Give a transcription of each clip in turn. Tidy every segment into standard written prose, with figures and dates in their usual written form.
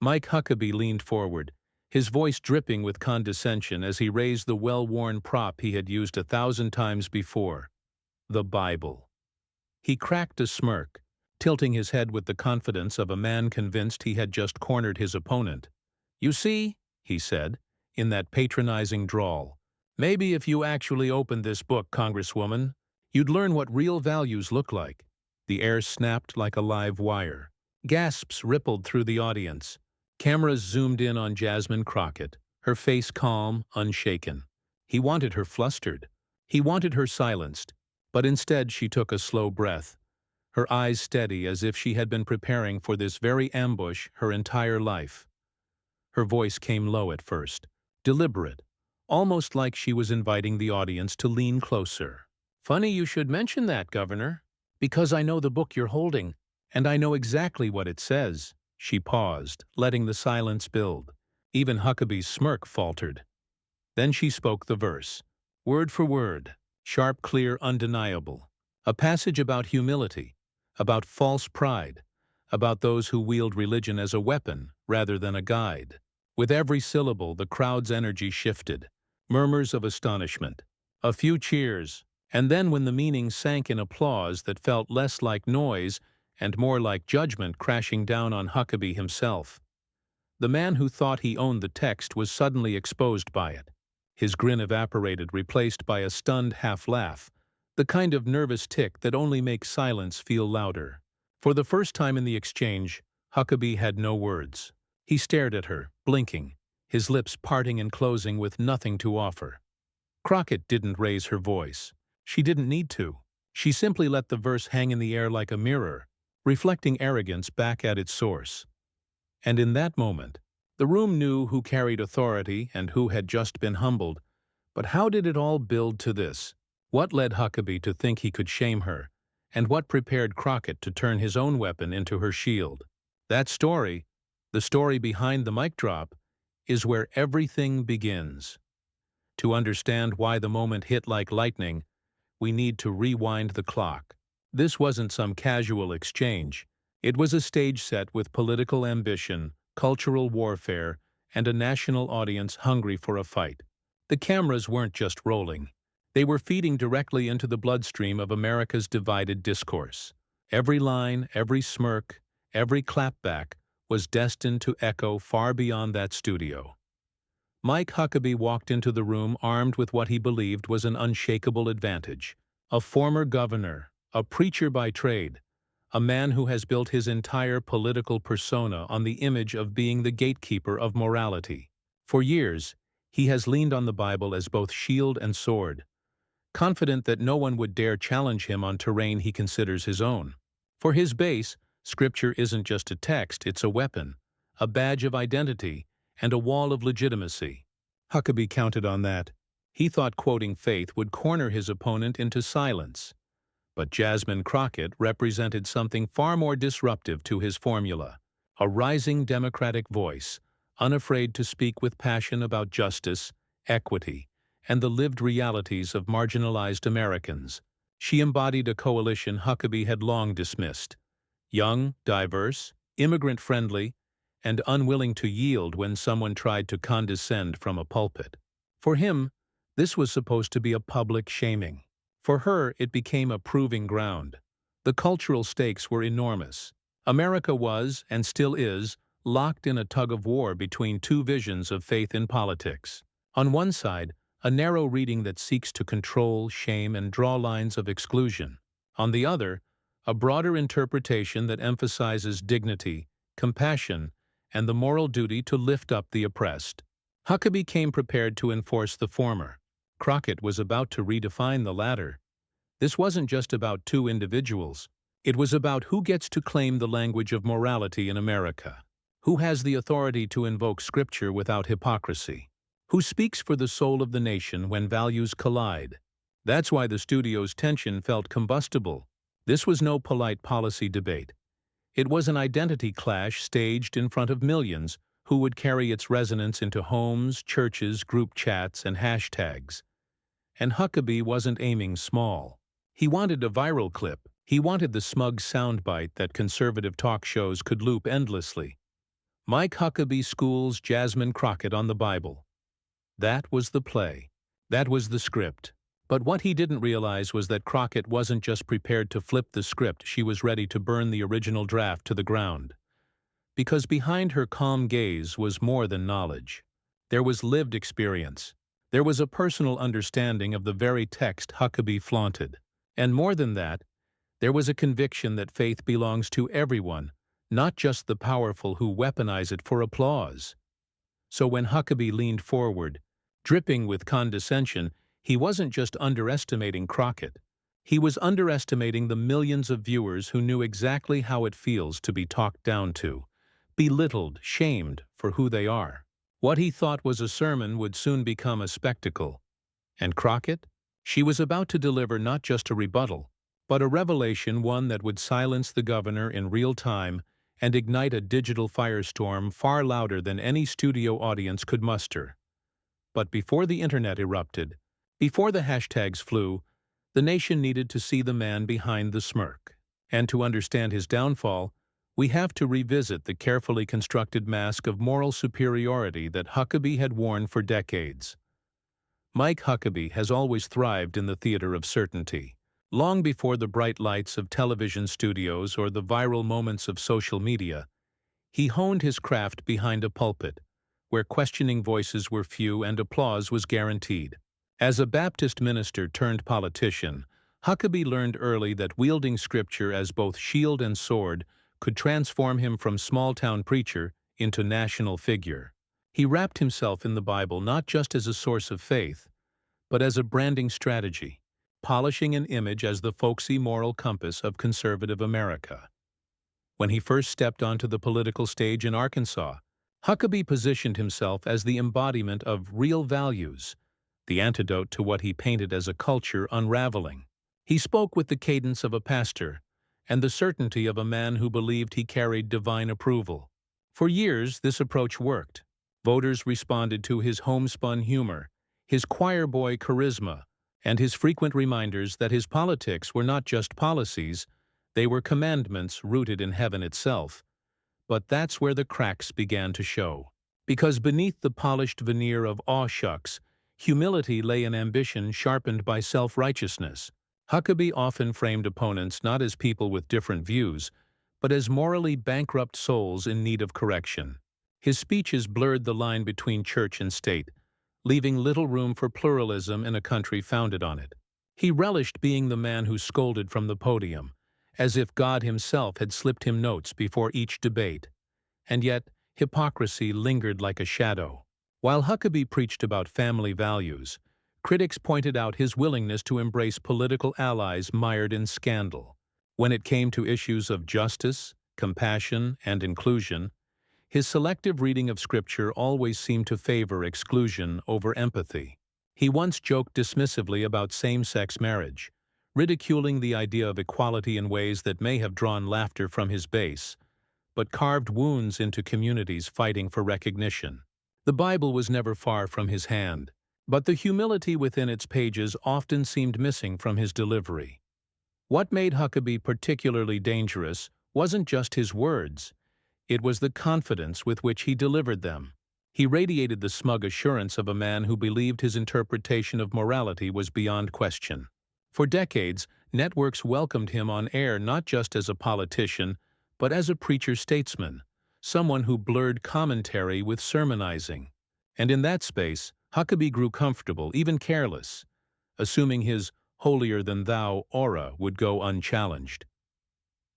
Mike Huckabee leaned forward, his voice dripping with condescension as he raised the well-worn prop he had used 1,000 times before: the Bible. He cracked a smirk, tilting his head with the confidence of a man convinced he had just cornered his opponent. "You see," he said, in that patronizing drawl, "maybe if you actually opened this book, Congresswoman, you'd learn what real values look like." The air snapped like a live wire. Gasps rippled through the audience. Cameras zoomed in on Jasmine Crockett, her face calm, unshaken. He wanted her flustered. He wanted her silenced. But instead she took a slow breath, her eyes steady as if she had been preparing for this very ambush her entire life. Her voice came low at first, deliberate, almost like she was inviting the audience to lean closer. "Funny you should mention that, Governor, because I know the book you're holding, and I know exactly what it says." She paused, letting the silence build. Even Huckabee's smirk faltered. Then she spoke the verse, word for word, sharp, clear, undeniable. A passage about humility, about false pride, about those who wield religion as a weapon rather than a guide. With every syllable, the crowd's energy shifted. Murmurs of astonishment, a few cheers, and then when the meaning sank in applause that felt less like noise and more like judgment crashing down on Huckabee himself. The man who thought he owned the text was suddenly exposed by it. His grin evaporated, replaced by a stunned half-laugh, the kind of nervous tick that only makes silence feel louder. For the first time in the exchange, Huckabee had no words. He stared at her, blinking, his lips parting and closing with nothing to offer. Crockett didn't raise her voice. She didn't need to. She simply let the verse hang in the air like a mirror, reflecting arrogance back at its source. And in that moment, the room knew who carried authority and who had just been humbled. But how did it all build to this? What led Huckabee to think he could shame her, and what prepared Crockett to turn his own weapon into her shield? That story, the story behind the mic drop, is where everything begins. To understand why the moment hit like lightning, we need to rewind the clock. This wasn't some casual exchange. It was a stage set with political ambition, cultural warfare, and a national audience hungry for a fight. The cameras weren't just rolling. They were feeding directly into the bloodstream of America's divided discourse. Every line, every smirk, every clapback was destined to echo far beyond that studio. Mike Huckabee walked into the room armed with what he believed was an unshakable advantage. A former governor, a preacher by trade, a man who has built his entire political persona on the image of being the gatekeeper of morality. For years, he has leaned on the Bible as both shield and sword, confident that no one would dare challenge him on terrain he considers his own. For his base, Scripture isn't just a text, it's a weapon, a badge of identity, and a wall of legitimacy. Huckabee counted on that. He thought quoting faith would corner his opponent into silence. But Jasmine Crockett represented something far more disruptive to his formula, a rising Democratic voice, unafraid to speak with passion about justice, equity, and the lived realities of marginalized Americans. She embodied a coalition Huckabee had long dismissed: young, diverse, immigrant-friendly, and unwilling to yield when someone tried to condescend from a pulpit. For him, this was supposed to be a public shaming. For her, it became a proving ground. The cultural stakes were enormous. America was, and still is, locked in a tug-of-war between two visions of faith in politics. On one side, a narrow reading that seeks to control, shame, and draw lines of exclusion. On the other, a broader interpretation that emphasizes dignity, compassion, and the moral duty to lift up the oppressed. Huckabee came prepared to enforce the former. Crockett was about to redefine the latter. This wasn't just about two individuals. It was about who gets to claim the language of morality in America, who has the authority to invoke Scripture without hypocrisy, who speaks for the soul of the nation when values collide. That's why the studio's tension felt combustible. This was no polite policy debate. It was an identity clash staged in front of millions who would carry its resonance into homes, churches, group chats, and hashtags. And Huckabee wasn't aiming small. He wanted a viral clip. He wanted the smug soundbite that conservative talk shows could loop endlessly. Mike Huckabee schools Jasmine Crockett on the Bible. That was the play. That was the script. But what he didn't realize was that Crockett wasn't just prepared to flip the script, she was ready to burn the original draft to the ground. Because behind her calm gaze was more than knowledge. There was lived experience. There was a personal understanding of the very text Huckabee flaunted. And more than that, there was a conviction that faith belongs to everyone, not just the powerful who weaponize it for applause. So when Huckabee leaned forward, dripping with condescension, he wasn't just underestimating Crockett. He was underestimating the millions of viewers who knew exactly how it feels to be talked down to, belittled, shamed for who they are. What he thought was a sermon would soon become a spectacle. And Crockett? She was about to deliver not just a rebuttal, but a revelation, one that would silence the governor in real time and ignite a digital firestorm far louder than any studio audience could muster. But before the internet erupted, before the hashtags flew, the nation needed to see the man behind the smirk. And to understand his downfall, we have to revisit the carefully constructed mask of moral superiority that Huckabee had worn for decades. Mike Huckabee has always thrived in the theater of certainty. Long before the bright lights of television studios or the viral moments of social media, he honed his craft behind a pulpit, where questioning voices were few and applause was guaranteed. As a Baptist minister turned politician, Huckabee learned early that wielding Scripture as both shield and sword could transform him from small-town preacher into national figure. He wrapped himself in the Bible not just as a source of faith, but as a branding strategy, polishing an image as the folksy moral compass of conservative America. When he first stepped onto the political stage in Arkansas, Huckabee positioned himself as the embodiment of real values, the antidote to what he painted as a culture unraveling. He spoke with the cadence of a pastor and the certainty of a man who believed he carried divine approval. For years, this approach worked. Voters responded to his homespun humor, his choir boy charisma, and his frequent reminders that his politics were not just policies, they were commandments rooted in heaven itself. But that's where the cracks began to show. Because beneath the polished veneer of aw shucks, humility lay an ambition sharpened by self-righteousness. Huckabee often framed opponents not as people with different views, but as morally bankrupt souls in need of correction. His speeches blurred the line between church and state, leaving little room for pluralism in a country founded on it. He relished being the man who scolded from the podium, as if God himself had slipped him notes before each debate. And yet, hypocrisy lingered like a shadow. While Huckabee preached about family values, critics pointed out his willingness to embrace political allies mired in scandal. When it came to issues of justice, compassion, and inclusion, his selective reading of Scripture always seemed to favor exclusion over empathy. He once joked dismissively about same-sex marriage, ridiculing the idea of equality in ways that may have drawn laughter from his base, but carved wounds into communities fighting for recognition. The Bible was never far from his hand, but the humility within its pages often seemed missing from his delivery. What made Huckabee particularly dangerous wasn't just his words, it was the confidence with which he delivered them. He radiated the smug assurance of a man who believed his interpretation of morality was beyond question. For decades, networks welcomed him on air not just as a politician, but as a preacher-statesman, someone who blurred commentary with sermonizing. And in that space, Huckabee grew comfortable, even careless, assuming his holier-than-thou aura would go unchallenged.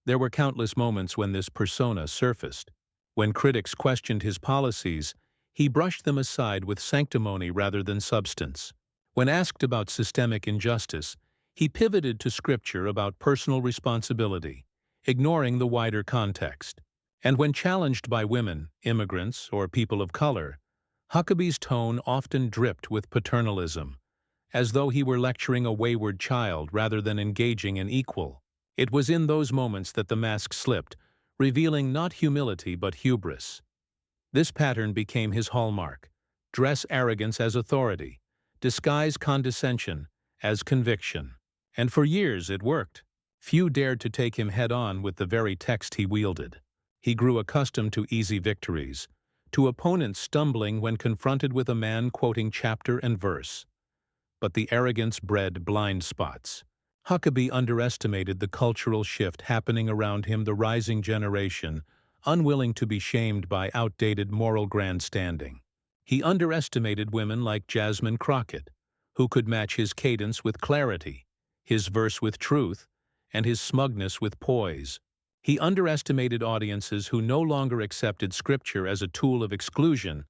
There were countless moments when this persona surfaced. When critics questioned his policies, he brushed them aside with sanctimony rather than substance. When asked about systemic injustice, he pivoted to Scripture about personal responsibility, ignoring the wider context. And when challenged by women, immigrants, or people of color, Huckabee's tone often dripped with paternalism, as though he were lecturing a wayward child rather than engaging an equal. It was in those moments that the mask slipped, revealing not humility but hubris. This pattern became his hallmark: dress arrogance as authority, disguise condescension as conviction. And for years it worked. Few dared to take him head-on with the very text he wielded. He grew accustomed to easy victories, to opponents stumbling when confronted with a man quoting chapter and verse. But the arrogance bred blind spots. Huckabee underestimated the cultural shift happening around him, the rising generation, unwilling to be shamed by outdated moral grandstanding. He underestimated women like Jasmine Crockett, who could match his cadence with clarity, his verse with truth, and his smugness with poise. He underestimated audiences who no longer accepted Scripture as a tool of exclusion,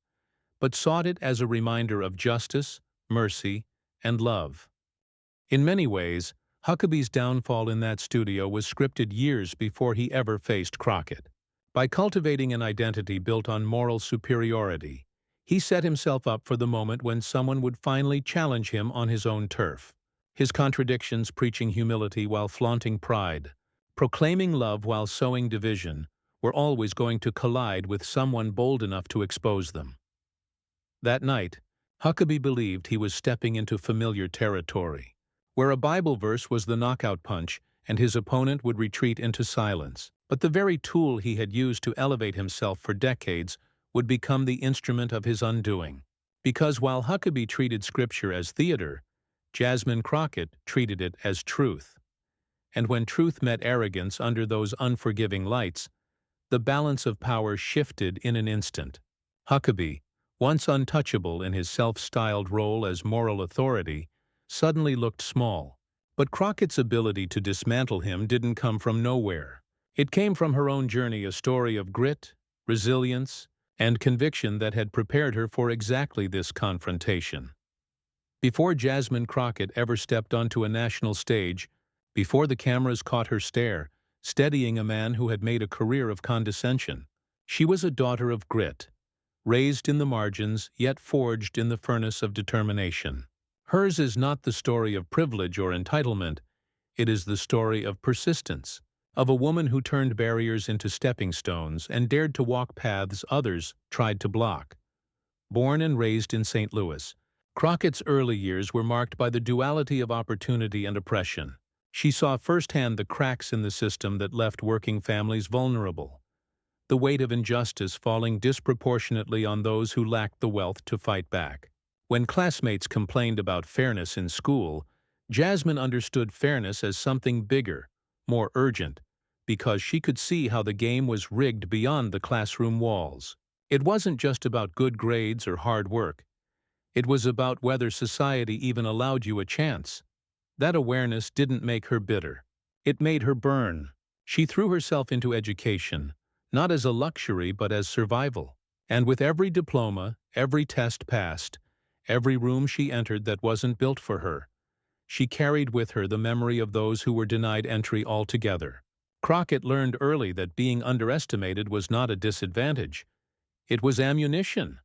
but sought it as a reminder of justice, mercy, and love. In many ways, Huckabee's downfall in that studio was scripted years before he ever faced Crockett. By cultivating an identity built on moral superiority, he set himself up for the moment when someone would finally challenge him on his own turf. His contradictions, preaching humility while flaunting pride, proclaiming love while sowing division, were always going to collide with someone bold enough to expose them. That night, Huckabee believed he was stepping into familiar territory, where a Bible verse was the knockout punch and his opponent would retreat into silence. But the very tool he had used to elevate himself for decades would become the instrument of his undoing. Because while Huckabee treated Scripture as theater, Jasmine Crockett treated it as truth. And when truth met arrogance under those unforgiving lights, the balance of power shifted in an instant. Huckabee, once untouchable in his self-styled role as moral authority, suddenly looked small. But Crockett's ability to dismantle him didn't come from nowhere. It came from her own journey, a story of grit, resilience, and conviction that had prepared her for exactly this confrontation. Before Jasmine Crockett ever stepped onto a national stage, before the cameras caught her stare, steadying a man who had made a career of condescension, she was a daughter of grit, raised in the margins, yet forged in the furnace of determination. Hers is not the story of privilege or entitlement, it is the story of persistence, of a woman who turned barriers into stepping stones and dared to walk paths others tried to block. Born and raised in St. Louis, Crockett's early years were marked by the duality of opportunity and oppression. She saw firsthand the cracks in the system that left working families vulnerable, the weight of injustice falling disproportionately on those who lacked the wealth to fight back. When classmates complained about fairness in school, Jasmine understood fairness as something bigger, more urgent, because she could see how the game was rigged beyond the classroom walls. It wasn't just about good grades or hard work. It was about whether society even allowed you a chance. That awareness didn't make her bitter. It made her burn. She threw herself into education, not as a luxury but as survival. And with every diploma, every test passed, every room she entered that wasn't built for her, she carried with her the memory of those who were denied entry altogether. Crockett learned early that being underestimated was not a disadvantage. It was ammunition.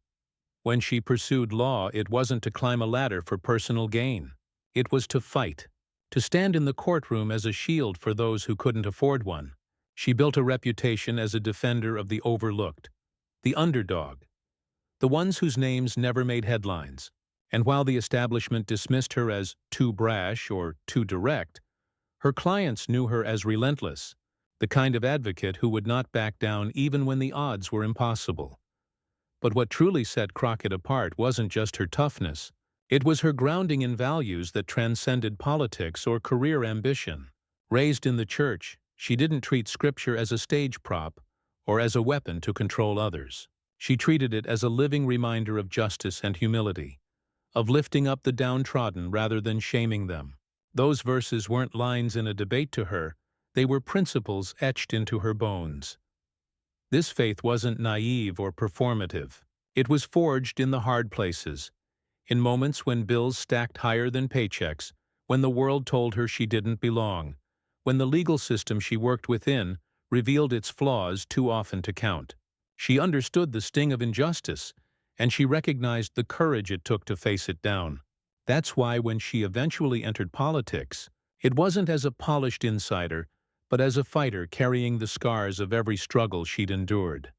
When she pursued law, it wasn't to climb a ladder for personal gain. It was to fight, to stand in the courtroom as a shield for those who couldn't afford one. She built a reputation as a defender of the overlooked, the underdog, the ones whose names never made headlines. And while the establishment dismissed her as too brash or too direct, her clients knew her as relentless, the kind of advocate who would not back down even when the odds were impossible. But what truly set Crockett apart wasn't just her toughness. It was her grounding in values that transcended politics or career ambition. Raised in the church, she didn't treat Scripture as a stage prop or as a weapon to control others. She treated it as a living reminder of justice and humility, of lifting up the downtrodden rather than shaming them. Those verses weren't lines in a debate to her, they were principles etched into her bones. This faith wasn't naive or performative. It was forged in the hard places, in moments when bills stacked higher than paychecks, when the world told her she didn't belong, when the legal system she worked within revealed its flaws too often to count. She understood the sting of injustice, and she recognized the courage it took to face it down. That's why when she eventually entered politics, it wasn't as a polished insider, but as a fighter carrying the scars of every struggle she'd endured.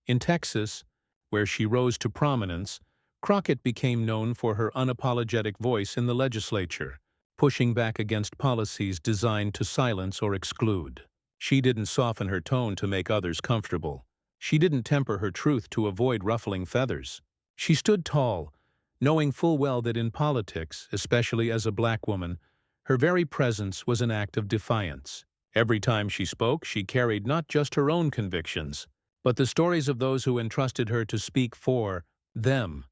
In Texas, where she rose to prominence, Crockett became known for her unapologetic voice in the legislature, pushing back against policies designed to silence or exclude. She didn't soften her tone to make others comfortable. She didn't temper her truth to avoid ruffling feathers. She stood tall, knowing full well that in politics, especially as a black woman, her very presence was an act of defiance. Every time she spoke, she carried not just her own convictions, but the stories of those who entrusted her to speak for them.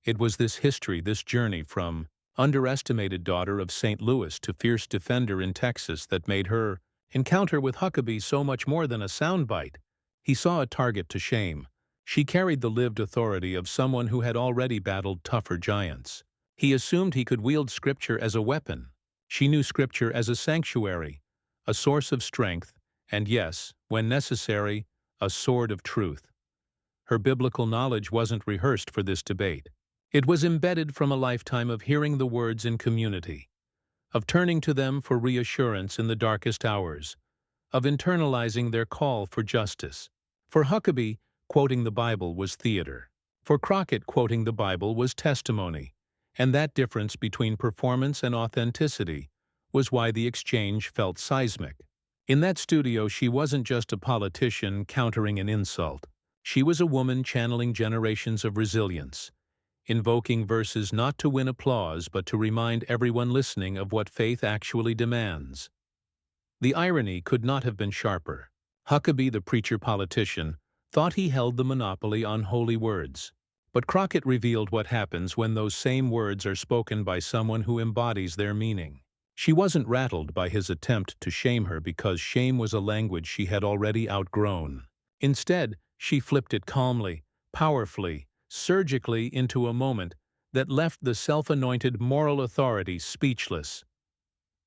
It was this history, this journey from underestimated daughter of St. Louis to fierce defender in Texas that made her encounter with Huckabee so much more than a soundbite. He saw a target to shame. She carried the lived authority of someone who had already battled tougher giants. He assumed he could wield Scripture as a weapon. She knew Scripture as a sanctuary, a source of strength, and yes, when necessary, a sword of truth. Her biblical knowledge wasn't rehearsed for this debate. It was embedded from a lifetime of hearing the words in community, of turning to them for reassurance in the darkest hours, of internalizing their call for justice. For Huckabee, quoting the Bible was theater. For Crockett, quoting the Bible was testimony. And that difference between performance and authenticity was why the exchange felt seismic. In that studio, she wasn't just a politician countering an insult. She was a woman channeling generations of resilience, invoking verses not to win applause but to remind everyone listening of what faith actually demands. The irony could not have been sharper. Huckabee, the preacher-politician, thought he held the monopoly on holy words. But Crockett revealed what happens when those same words are spoken by someone who embodies their meaning. She wasn't rattled by his attempt to shame her because shame was a language she had already outgrown. Instead, she flipped it calmly, powerfully, surgically into a moment that left the self-anointed moral authority speechless.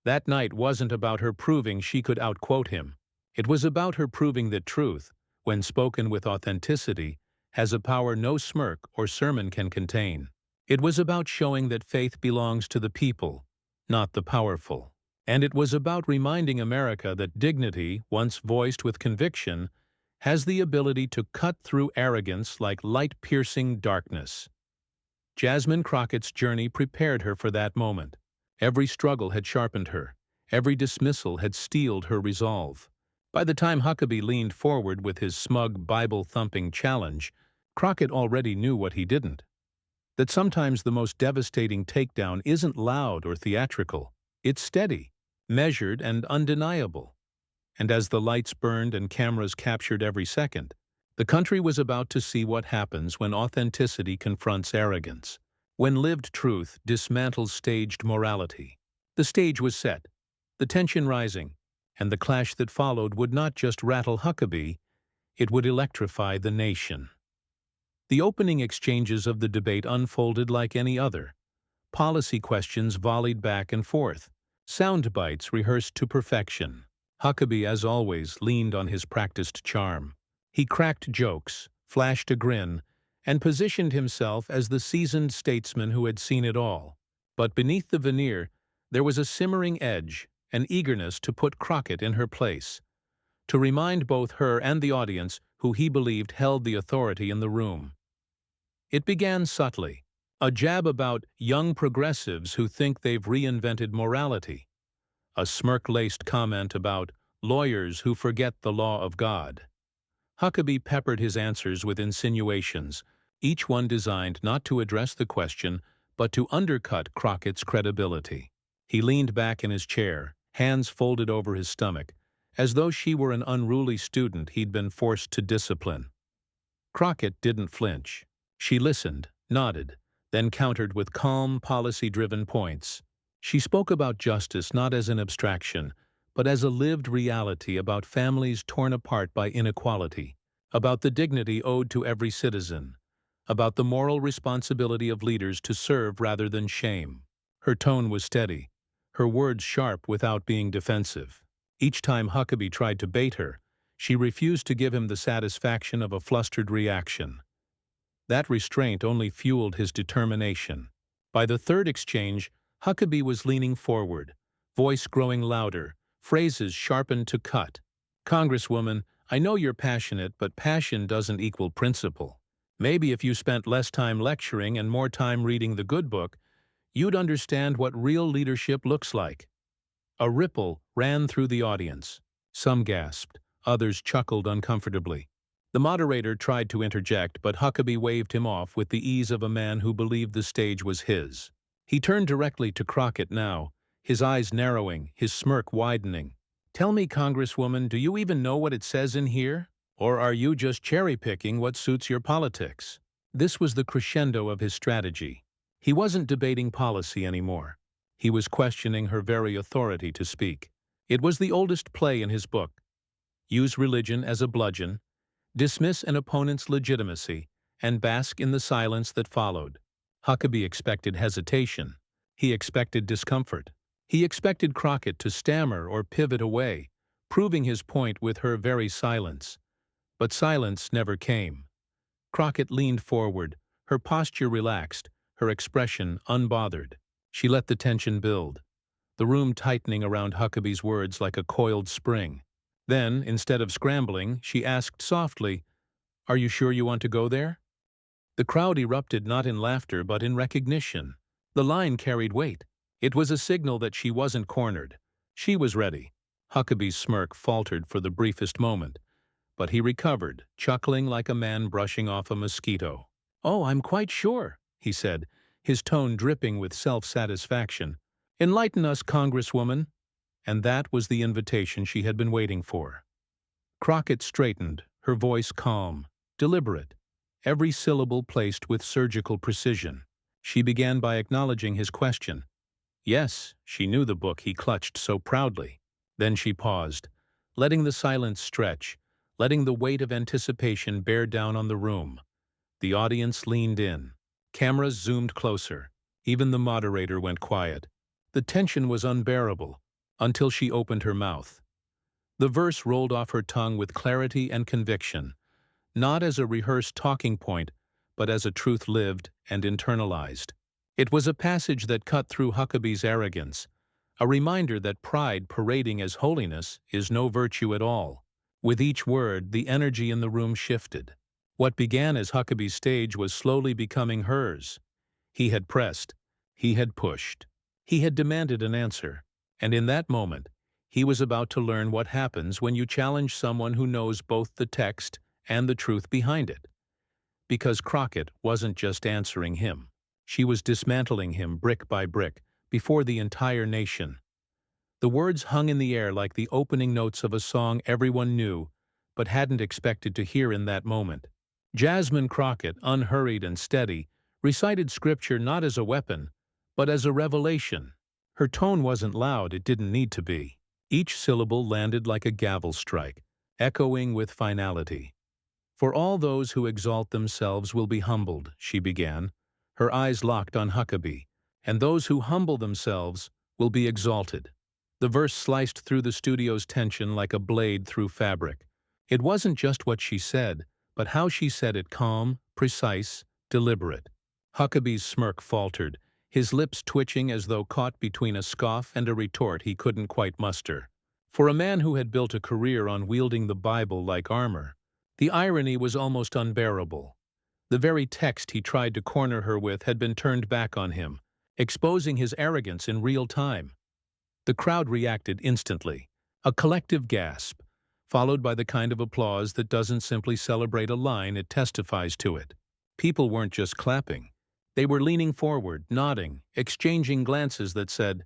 That night wasn't about her proving she could outquote him. It was about her proving that truth, when spoken with authenticity, has a power no smirk or sermon can contain. It was about showing that faith belongs to the people, not the powerful. And it was about reminding America that dignity, once voiced with conviction, has the ability to cut through arrogance like light-piercing darkness. Jasmine Crockett's journey prepared her for that moment. Every struggle had sharpened her. Every dismissal had steeled her resolve. By the time Huckabee leaned forward with his smug, Bible-thumping challenge, Crockett already knew what he didn't. That sometimes the most devastating takedown isn't loud or theatrical. It's steady, measured, and undeniable. And as the lights burned and cameras captured every second, the country was about to see what happens when authenticity confronts arrogance, when lived truth dismantles staged morality. The stage was set, the tension rising, and the clash that followed would not just rattle Huckabee, it would electrify the nation. The opening exchanges of the debate unfolded like any other. Policy questions volleyed back and forth, sound bites rehearsed to perfection. Huckabee, as always, leaned on his practiced charm. He cracked jokes, flashed a grin, and positioned himself as the seasoned statesman who had seen it all. But beneath the veneer, there was a simmering edge, an eagerness to put Crockett in her place, to remind both her and the audience who he believed held the authority in the room. It began subtly, a jab about young progressives who think they've reinvented morality, a smirk-laced comment about lawyers who forget the law of God. Huckabee peppered his answers with insinuations, each one designed not to address the question, but to undercut Crockett's credibility. He leaned back in his chair, hands folded over his stomach, as though she were an unruly student he'd been forced to discipline. Crockett didn't flinch. She listened, nodded, then countered with calm, policy-driven points. She spoke about justice not as an abstraction, but as a lived reality about families torn apart by inequality, about the dignity owed to every citizen, about the moral responsibility of leaders to serve rather than shame. Her tone was steady, her words sharp without being defensive. Each time Huckabee tried to bait her, she refused to give him the satisfaction of a flustered reaction. That restraint only fueled his determination. By the third exchange, Huckabee was leaning forward, voice growing louder, phrases sharpened to cut. "Congresswoman, I know you're passionate, but passion doesn't equal principle. Maybe if you spent less time lecturing and more time reading the good book, you'd understand what real leadership looks like." A ripple ran through the audience. Some gasped, others chuckled uncomfortably. The moderator tried to interject, but Huckabee waved him off with the ease of a man who believed the stage was his. He turned directly to Crockett now, his eyes narrowing, his smirk widening. "Tell me, Congresswoman, do you even know what it says in here? Or are you just cherry-picking what suits your politics?" This was the crescendo of his strategy. He wasn't debating policy anymore. He was questioning her very authority to speak. It was the oldest play in his book. Use religion as a bludgeon, dismiss an opponent's legitimacy, and bask in the silence that followed. Huckabee expected hesitation. He expected discomfort. He expected Crockett to stammer or pivot away, proving his point with her very silence. But silence never came. Crockett leaned forward, her posture relaxed, her expression unbothered. She let the tension build, the room tightening around Huckabee's words like a coiled spring. Then, instead of scrambling, she asked softly, "Are you sure you want to go there?" The crowd erupted not in laughter but in recognition. The line carried weight. It was a signal that she wasn't cornered. She was ready. Huckabee's smirk faltered for the briefest moment, but he recovered, chuckling like a man brushing off a mosquito. "Oh, I'm quite sure," he said, his tone dripping with self-satisfaction. "Enlighten us, Congresswoman." And that was the invitation she had been waiting for. Crockett straightened, her voice calm, deliberate, every syllable placed with surgical precision. She began by acknowledging his question. Yes, she knew the book he clutched so proudly. Then she paused, letting the silence stretch, letting the weight of anticipation bear down on the room. The audience leaned in. Cameras zoomed closer. Even the moderator went quiet. The tension was unbearable, until she opened her mouth. The verse rolled off her tongue with clarity and conviction, not as a rehearsed talking point, but as a truth lived and internalized. It was a passage that cut through Huckabee's arrogance, a reminder that pride parading as holiness is no virtue at all. With each word, the energy in the room shifted. What began as Huckabee's stage was slowly becoming hers. He had pressed. He had pushed. He had demanded an answer. And in that moment, he was about to learn what happens when you challenge someone who knows both the text and the truth behind it. Because Crockett wasn't just answering him. She was dismantling him brick by brick before the entire nation. The words hung in the air like the opening notes of a song everyone knew but hadn't expected to hear in that moment. Jasmine Crockett, unhurried and steady, recited scripture not as a weapon, but as a revelation. Her tone wasn't loud, it didn't need to be. Each syllable landed like a gavel strike, echoing with finality. "For all those who exalt themselves will be humbled," she began, her eyes locked on Huckabee, "and those who humble themselves will be exalted." The verse sliced through the studio's tension like a blade through fabric. It wasn't just what she said, but how she said it, calm, precise, deliberate. Huckabee's smirk faltered, his lips twitching as though caught between a scoff and a retort he couldn't quite muster. For a man who had built a career on wielding the Bible like armor, the irony was almost unbearable. The very text he tried to corner her with had been turned back on him, exposing his arrogance in real time. The crowd reacted instantly, a collective gasp, followed by the kind of applause that doesn't simply celebrate a line, it testifies to it. People weren't just clapping. They were leaning forward, nodding, exchanging glances that said,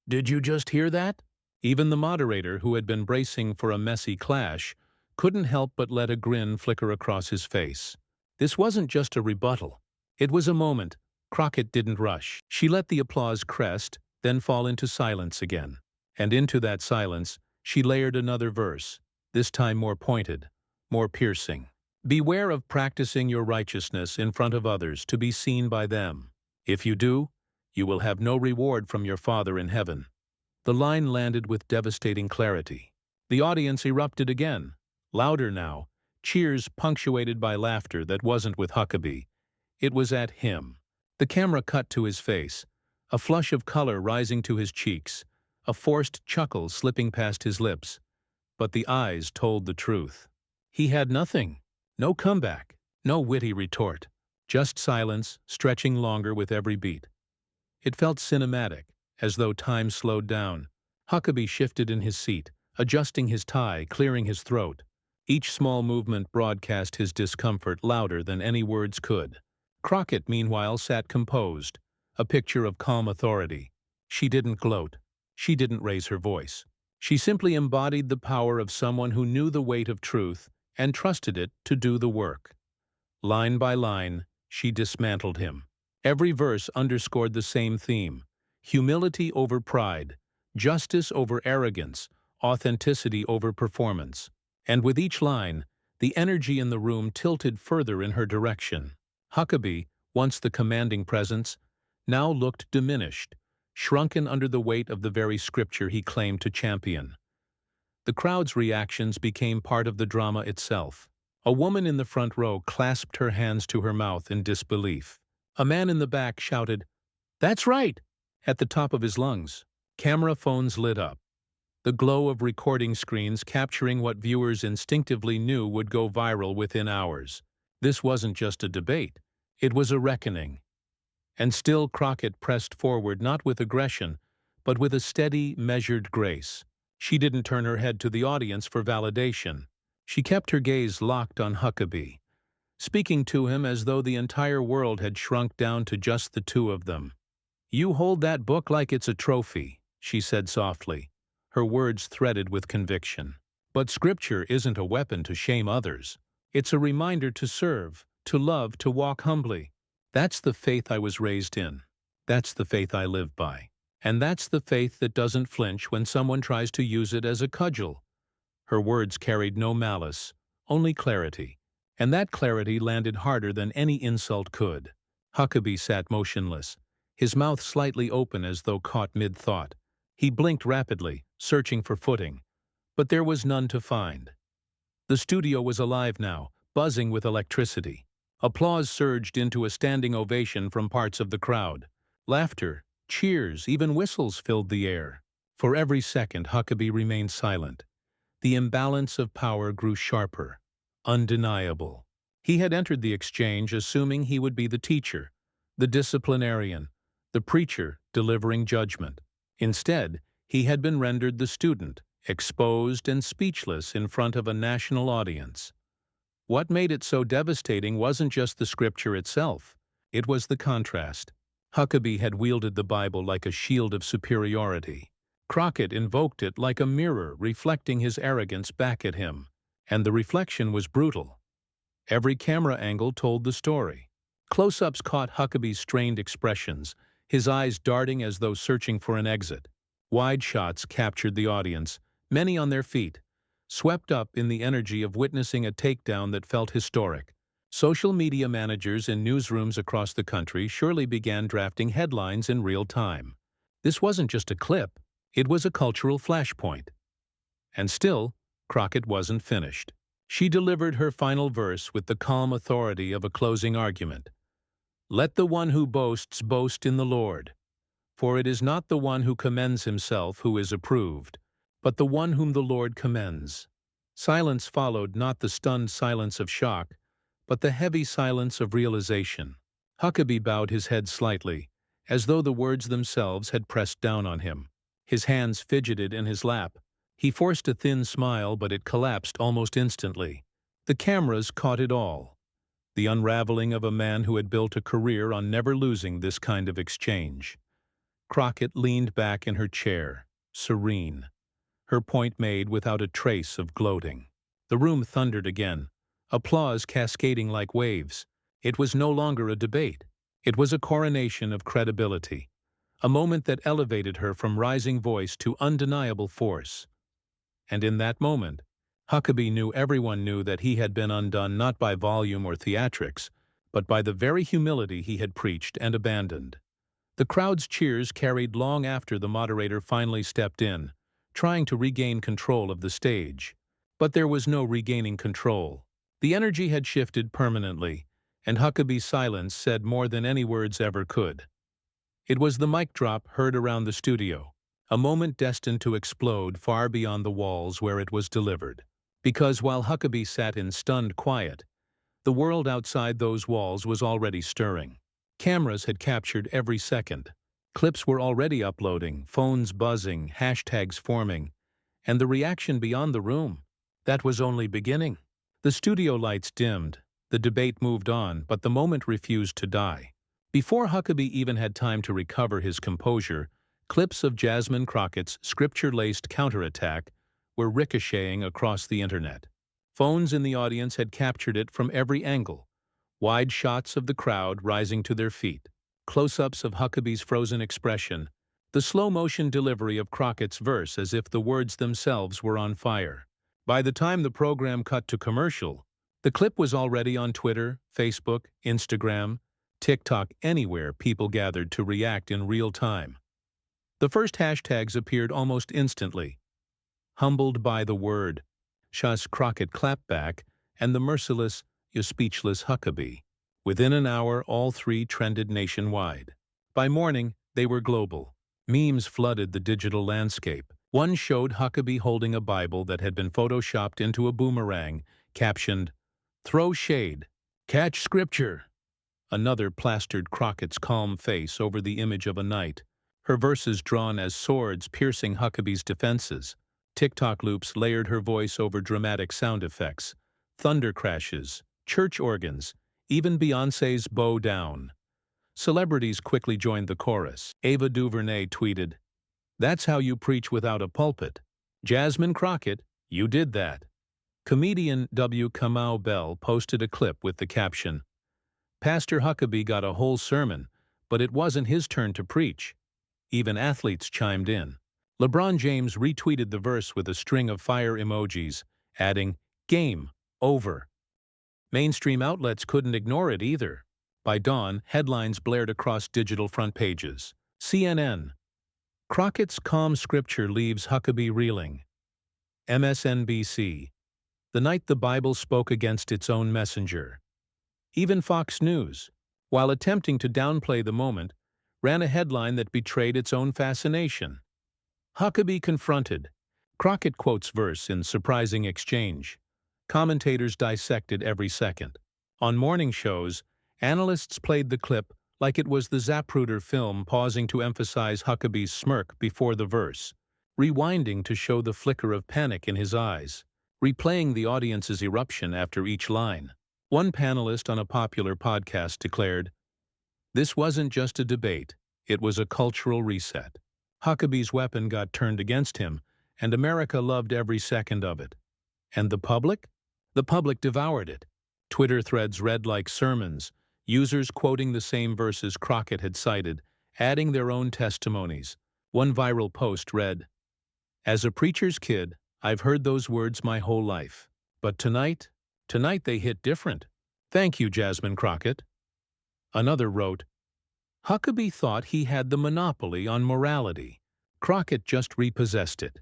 "Did you just hear that?" Even the moderator, who had been bracing for a messy clash, couldn't help but let a grin flicker across his face. This wasn't just a rebuttal. It was a moment. Crockett didn't rush. She let the applause crest, then fall into silence again. And into that silence, she layered another verse, this time more pointed, more piercing. "Beware of practicing your righteousness in front of others to be seen by them. If you do, you will have no reward from your Father in heaven." The line landed with devastating clarity. The audience erupted again, louder now, cheers punctuated by laughter that wasn't with Huckabee. It was at him. The camera cut to his face, a flush of color rising to his cheeks, a forced chuckle slipping past his lips. But the eyes told the truth. He had nothing. No comeback, no witty retort. Just silence, stretching longer with every beat. It felt cinematic, as though time slowed down. Huckabee shifted in his seat, adjusting his tie, clearing his throat. Each small movement broadcast his discomfort louder than any words could. Crockett, meanwhile, sat composed, a picture of calm authority. She didn't gloat. She didn't raise her voice. She simply embodied the power of someone who knew the weight of truth and trusted it to do the work. Line by line, she dismantled him. Every verse underscored the same theme: humility over pride, justice over arrogance, authenticity over performance. And with each line, the energy in the room tilted further in her direction. Huckabee, once the commanding presence, now looked diminished, shrunken under the weight of the very scripture he claimed to champion. The crowd's reactions became part of the drama itself. A woman in the front row clasped her hands to her mouth in disbelief. A man in the back shouted, "That's right!" at the top of his lungs. Camera phones lit up, the glow of recording screens capturing what viewers instinctively knew would go viral within hours. This wasn't just a debate, it was a reckoning. And still Crockett pressed forward, not with aggression, but with a steady, measured grace. She didn't turn her head to the audience for validation. She kept her gaze locked on Huckabee, speaking to him as though the entire world had shrunk down to just the two of them. "You hold that book like it's a trophy," she said softly, her words threaded with conviction. "But Scripture isn't a weapon to shame others. It's a reminder to serve, to love, to walk humbly. That's the faith I was raised in. That's the faith I live by. And that's the faith that doesn't flinch when someone tries to use it as a cudgel." Her words carried no malice, only clarity. And that clarity landed harder than any insult could. Huckabee sat motionless, his mouth slightly open as though caught mid-thought. He blinked rapidly, searching for footing, but there was none to find. The studio was alive now, buzzing with electricity. Applause surged into a standing ovation from parts of the crowd. Laughter, cheers, even whistles filled the air. For every second, Huckabee remained silent. The imbalance of power grew sharper, undeniable. He had entered the exchange assuming he would be the teacher, the disciplinarian, the preacher delivering judgment. Instead, he had been rendered the student, exposed and speechless in front of a national audience. What made it so devastating wasn't just the scripture itself, it was the contrast. Huckabee had wielded the Bible like a shield of superiority. Crockett invoked it like a mirror reflecting his arrogance back at him. And the reflection was brutal. Every camera angle told the story. Close-ups caught Huckabee's strained expressions, his eyes darting as though searching for an exit. Wide shots captured the audience, many on their feet, swept up in the energy of witnessing a takedown that felt historic. Social media managers in newsrooms across the country surely began drafting headlines in real time. This wasn't just a clip, it was a cultural flashpoint. And still, Crockett wasn't finished. She delivered her final verse with the calm authority of a closing argument. "Let the one who boasts boast in the Lord. For it is not the one who commends himself who is approved, but the one whom the Lord commends." Silence followed, not the stunned silence of shock, but the heavy silence of realization. Huckabee bowed his head slightly, as though the words themselves had pressed down on him. His hands fidgeted in his lap. He forced a thin smile, but it collapsed almost instantly. The cameras caught it all. The unraveling of a man who had built a career on never losing this kind of exchange. Crockett leaned back in her chair, serene, her point made without a trace of gloating. The room thundered again, applause cascading like waves. It was no longer a debate. It was a coronation of credibility, a moment that elevated her from rising voice to undeniable force. And in that moment, Huckabee knew everyone knew that he had been undone not by volume or theatrics, but by the very humility he had preached and abandoned. The crowd's cheers carried long after the moderator finally stepped in, trying to regain control of the stage. But there was no regaining control. The energy had shifted permanently, and Huckabee's silence said more than any words ever could. It was the mic drop heard around the studio, a moment destined to explode far beyond the walls where it was delivered. Because while Huckabee sat in stunned quiet, the world outside those walls was already stirring. Cameras had captured every second. Clips were already uploading, phones buzzing, hashtags forming, And the reaction beyond the room. That was only beginning. The studio lights dimmed, the debate moved on, but the moment refused to die. Before Huckabee even had time to recover his composure, clips of Jasmine Crockett's scripture-laced counterattack were ricocheting across the internet. Phones in the audience had captured it from every angle. Wide shots of the crowd rising to their feet, close-ups of Huckabee's frozen expression, the slow-motion delivery of Crockett's verse as if the words themselves were on fire. By the time the program cut to commercial, the clip was already on Twitter, Facebook, Instagram, TikTok, anywhere people gathered to react in real time. The first hashtags appeared almost instantly. Humbled by the word, Shas Crockett clapback, and the merciless, you speechless Huckabee. Within an hour, all three trended nationwide. By morning, they were global. Memes flooded the digital landscape. One showed Huckabee holding a Bible that had been photoshopped into a boomerang, captioned, "Throw shade. Catch scripture." Another plastered Crockett's calm face over the image of a knight, her verses drawn as swords piercing Huckabee's defenses. TikTok loops layered her voice over dramatic sound effects, thunder crashes, church organs, even Beyoncé's Bow Down. Celebrities quickly joined the chorus. Ava DuVernay tweeted, "That's how you preach without a pulpit. Jasmine Crockett, you did that." Comedian W. Kamau Bell posted a clip with the caption, "Pastor Huckabee got a whole sermon, but it wasn't his turn to preach." Even athletes chimed in. LeBron James retweeted the verse with a string of fire emojis, adding, "Game over." Mainstream outlets couldn't ignore it either. By dawn, headlines blared across digital front pages. CNN, "Crockett's calm scripture leaves Huckabee reeling." MSNBC, "The night the Bible spoke against its own messenger." Even Fox News, while attempting to downplay the moment, ran a headline that betrayed its own fascination. Huckabee confronted. Crockett quotes verse in surprising exchange. Commentators dissected every second. On morning shows, analysts played the clip like it was the Zapruder film, pausing to emphasize Huckabee's smirk before the verse, rewinding to show the flicker of panic in his eyes, replaying the audience's eruption after each line. One panelist on a popular podcast declared, "This wasn't just a debate, it was a cultural reset." Huckabee's weapon got turned against him, and America loved every second of it. And the public? The public devoured it. Twitter threads read like sermons, users quoting the same verses Crockett had cited, adding their own testimonies. One viral post read, "As a preacher's kid, I've heard those words my whole life. But tonight they hit different. Thank you, Jasmine Crockett." Another wrote, "Huckabee thought he had the monopoly on morality. Crockett just repossessed it."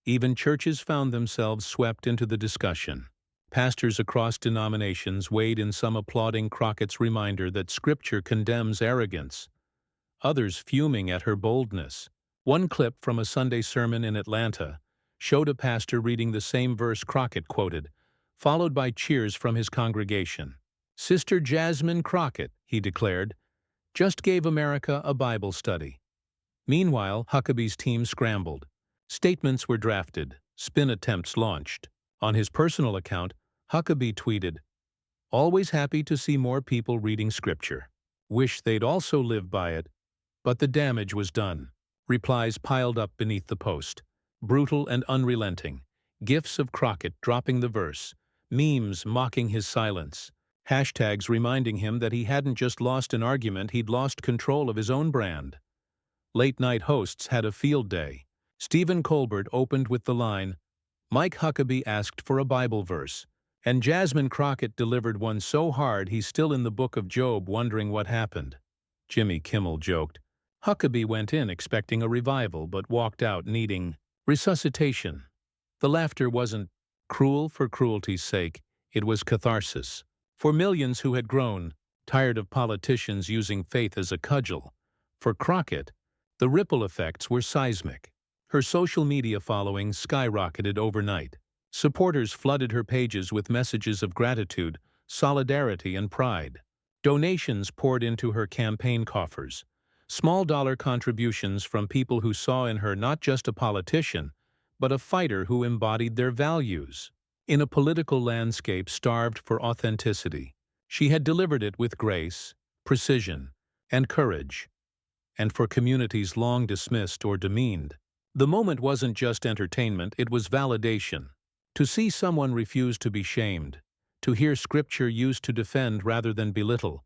Even churches found themselves swept into the discussion. Pastors across denominations weighed in, some applauding Crockett's reminder that Scripture condemns arrogance, others fuming at her boldness. One clip from a Sunday sermon in Atlanta showed a pastor reading the same verse Crockett quoted, followed by cheers from his congregation. "Sister Jasmine Crockett," he declared, "just gave America a Bible study." Meanwhile, Huckabee's team scrambled. Statements were drafted, spin attempts launched. On his personal account, Huckabee tweeted, "Always happy to see more people reading Scripture. Wish they'd also live by it." But the damage was done. Replies piled up beneath the post, brutal and unrelenting. GIFs of Crockett dropping the verse, memes mocking his silence, hashtags reminding him that he hadn't just lost an argument, he'd lost control of his own brand. Late-night hosts had a field day. Stephen Colbert opened with the line, "Mike Huckabee asked for a Bible verse," and Jasmine Crockett delivered one so hard he's still in the book of Job wondering what happened. Jimmy Kimmel joked, "Huckabee went in expecting a revival but walked out needing resuscitation." The laughter wasn't cruel for cruelty's sake, it was catharsis. For millions who had grown tired of politicians using faith as a cudgel, for Crockett, the ripple effects were seismic. Her social media following skyrocketed overnight. Supporters flooded her pages with messages of gratitude, solidarity, and pride. Donations poured into her campaign coffers. Small dollar contributions from people who saw in her not just a politician, but a fighter who embodied their values. In a political landscape starved for authenticity, she had delivered it with grace, precision, and courage. And for communities long dismissed or demeaned, the moment wasn't just entertainment, it was validation. To see someone refuse to be shamed, to hear scripture used to defend rather than belittle,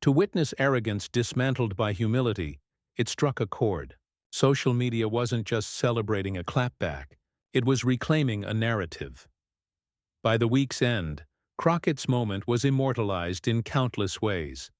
to witness arrogance dismantled by humility, it struck a chord. Social media wasn't just celebrating a clapback, it was reclaiming a narrative. By the week's end, Crockett's moment was immortalized in countless ways.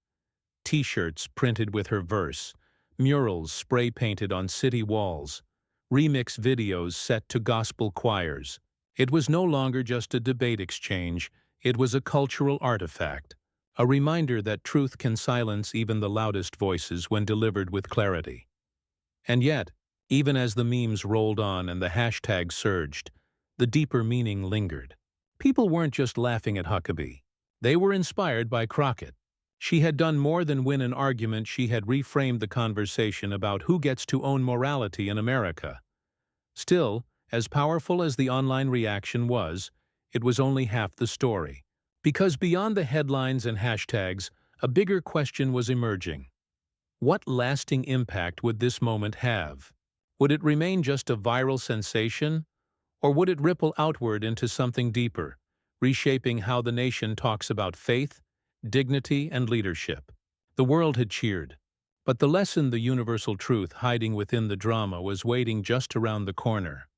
T-shirts printed with her verse, murals spray-painted on city walls, remix videos set to gospel choirs. It was no longer just a debate exchange, it was a cultural artifact, a reminder that truth can silence even the loudest voices when delivered with clarity. And yet, even as the memes rolled on and the hashtags surged, the deeper meaning lingered. People weren't just laughing at Huckabee. They were inspired by Crockett. She had done more than win an argument, she had reframed the conversation about who gets to own morality in America. Still, as powerful as the online reaction was, it was only half the story. Because beyond the headlines and hashtags, a bigger question was emerging. What lasting impact would this moment have? Would it remain just a viral sensation? Or would it ripple outward into something deeper, reshaping how the nation talks about faith, dignity, and leadership? The world had cheered, but the lesson, the universal truth hiding within the drama, was waiting just around the corner.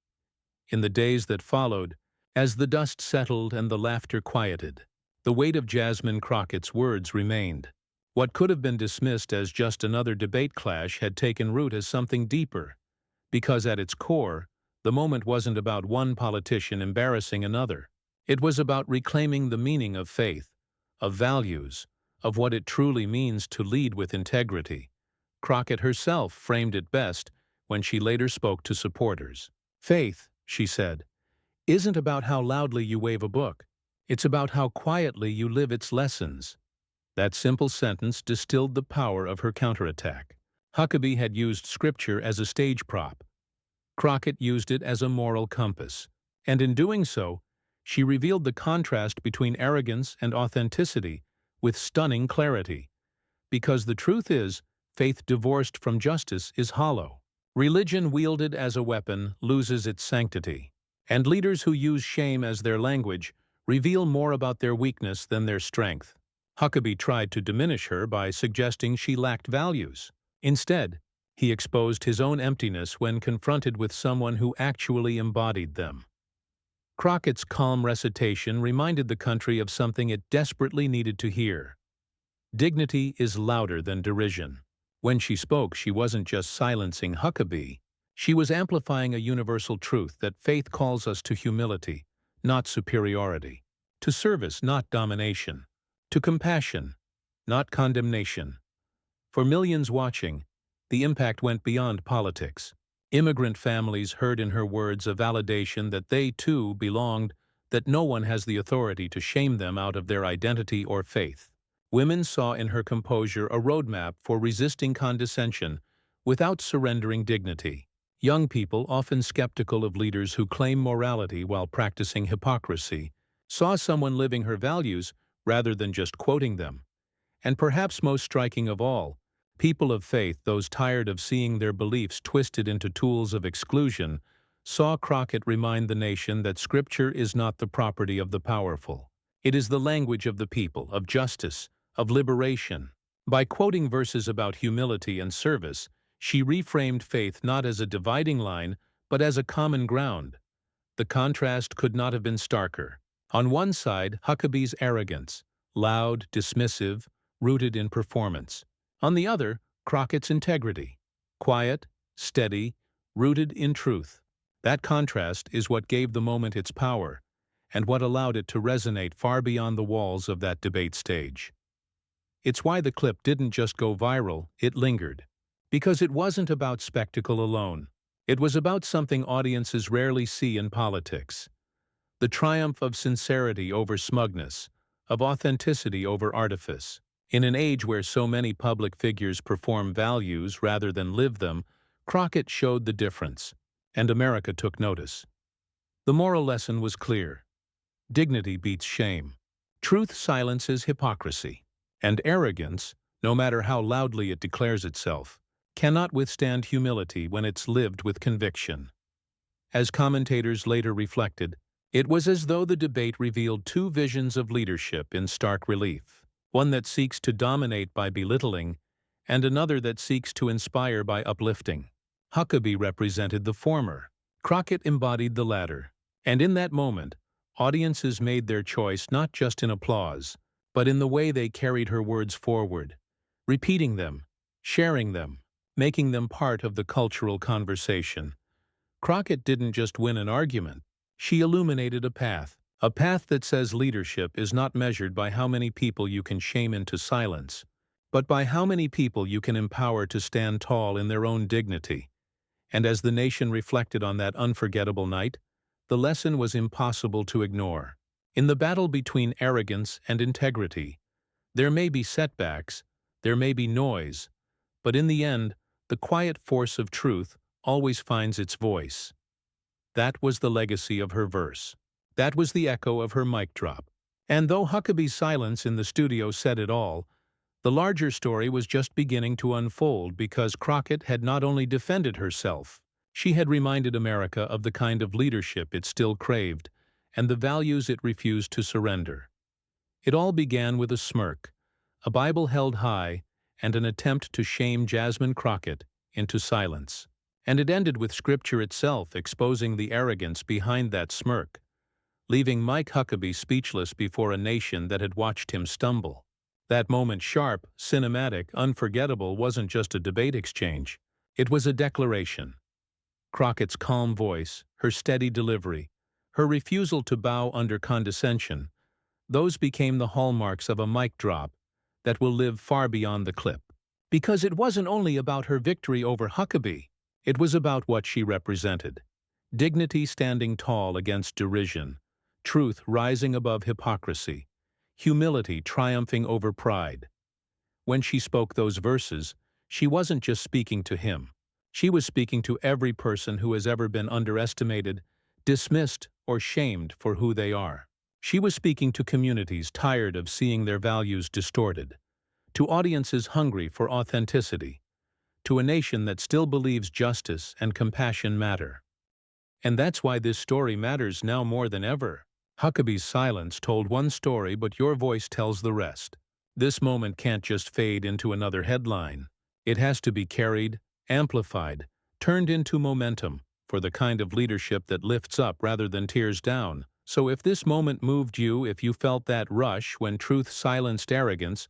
In the days that followed, as the dust settled and the laughter quieted, the weight of Jasmine Crockett's words remained. What could have been dismissed as just another debate clash had taken root as something deeper, because at its core, the moment wasn't about one politician embarrassing another. It was about reclaiming the meaning of faith, of values, of what it truly means to lead with integrity. Crockett herself framed it best when she later spoke to supporters. "Faith," she said, "isn't about how loudly you wave a book. It's about how quietly you live its lessons." That simple sentence distilled the power of her counterattack. Huckabee had used scripture as a stage prop. Crockett used it as a moral compass. And in doing so, she revealed the contrast between arrogance and authenticity with stunning clarity. Because the truth is, faith divorced from justice is hollow. Religion wielded as a weapon loses its sanctity. And leaders who use shame as their language reveal more about their weakness than their strength. Huckabee tried to diminish her by suggesting she lacked values. Instead, he exposed his own emptiness when confronted with someone who actually embodied them. Crockett's calm recitation reminded the country of something it desperately needed to hear. Dignity is louder than derision. When she spoke, she wasn't just silencing Huckabee. She was amplifying a universal truth that faith calls us to humility, not superiority, to service, not domination, to compassion, not condemnation. For millions watching, the impact went beyond politics. Immigrant families heard in her words a validation that they too belonged, that no one has the authority to shame them out of their identity or faith. Women saw in her composure a roadmap for resisting condescension without surrendering dignity. Young people, often skeptical of leaders who claim morality while practicing hypocrisy, saw someone living her values rather than just quoting them. And perhaps most striking of all, people of faith, those tired of seeing their beliefs twisted into tools of exclusion, saw Crockett remind the nation that Scripture is not the property of the powerful. It is the language of the people, of justice, of liberation. By quoting verses about humility and service, she reframed faith not as a dividing line, but as a common ground. The contrast could not have been starker. On one side, Huckabee's arrogance, loud, dismissive, rooted in performance. On the other, Crockett's integrity, quiet, steady, rooted in truth. That contrast is what gave the moment its power, and what allowed it to resonate far beyond the walls of that debate stage. It's why the clip didn't just go viral, it lingered. Because it wasn't about spectacle alone. It was about something audiences rarely see in politics. The triumph of sincerity over smugness, of authenticity over artifice. In an age where so many public figures perform values rather than live them, Crockett showed the difference, and America took notice. The moral lesson was clear. Dignity beats shame. Truth silences hypocrisy. And arrogance, no matter how loudly it declares itself, cannot withstand humility when it's lived with conviction. As commentators later reflected, it was as though the debate revealed two visions of leadership in stark relief, one that seeks to dominate by belittling, and another that seeks to inspire by uplifting. Huckabee represented the former. Crockett embodied the latter. And in that moment, audiences made their choice not just in applause, but in the way they carried her words forward, repeating them, sharing them, making them part of the cultural conversation. Crockett didn't just win an argument. She illuminated a path that says leadership is not measured by how many people you can shame into silence, but by how many people you can empower to stand tall in their own dignity. And as the nation reflected on that unforgettable night, the lesson was impossible to ignore. In the battle between arrogance and integrity, there may be setbacks, there may be noise, but in the end, the quiet force of truth always finds its voice. That was the legacy of her verse. That was the echo of her mic drop. And though Huckabee's silence in the studio said it all, the larger story was just beginning to unfold because Crockett had not only defended herself, she had reminded America of the kind of leadership it still craved and the values it refused to surrender. It all began with a smirk, a Bible held high, and an attempt to shame Jasmine Crockett into silence. And it ended with Scripture itself exposing the arrogance behind that smirk, leaving Mike Huckabee speechless before a nation that had watched him stumble. That moment, sharp, cinematic, unforgettable, wasn't just a debate exchange. It was a declaration. Crockett's calm voice, her steady delivery, her refusal to bow under condescension, those became the hallmarks of a mic drop that will live far beyond the clip. Because it wasn't only about her victory over Huckabee, it was about what she represented. Dignity standing tall against derision, truth rising above hypocrisy, humility triumphing over pride. When she spoke those verses, she wasn't just speaking to him. She was speaking to every person who has ever been underestimated, dismissed, or shamed for who they are. She was speaking to communities tired of seeing their values distorted, to audiences hungry for authenticity, to a nation that still believes justice and compassion matter. And that's why this story matters now more than ever. Huckabee's silence told one story, but your voice tells the rest. This moment can't just fade into another headline. It has to be carried, amplified, turned into momentum for the kind of leadership that lifts up rather than tears down. So if this moment moved you, if you felt that rush when truth silenced arrogance,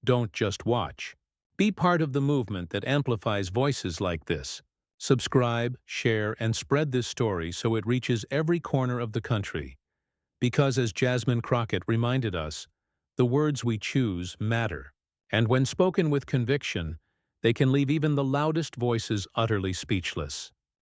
don't just watch. Be part of the movement that amplifies voices like this. Subscribe, share, and spread this story so it reaches every corner of the country. Because as Jasmine Crockett reminded us, the words we choose matter. And when spoken with conviction, they can leave even the loudest voices utterly speechless.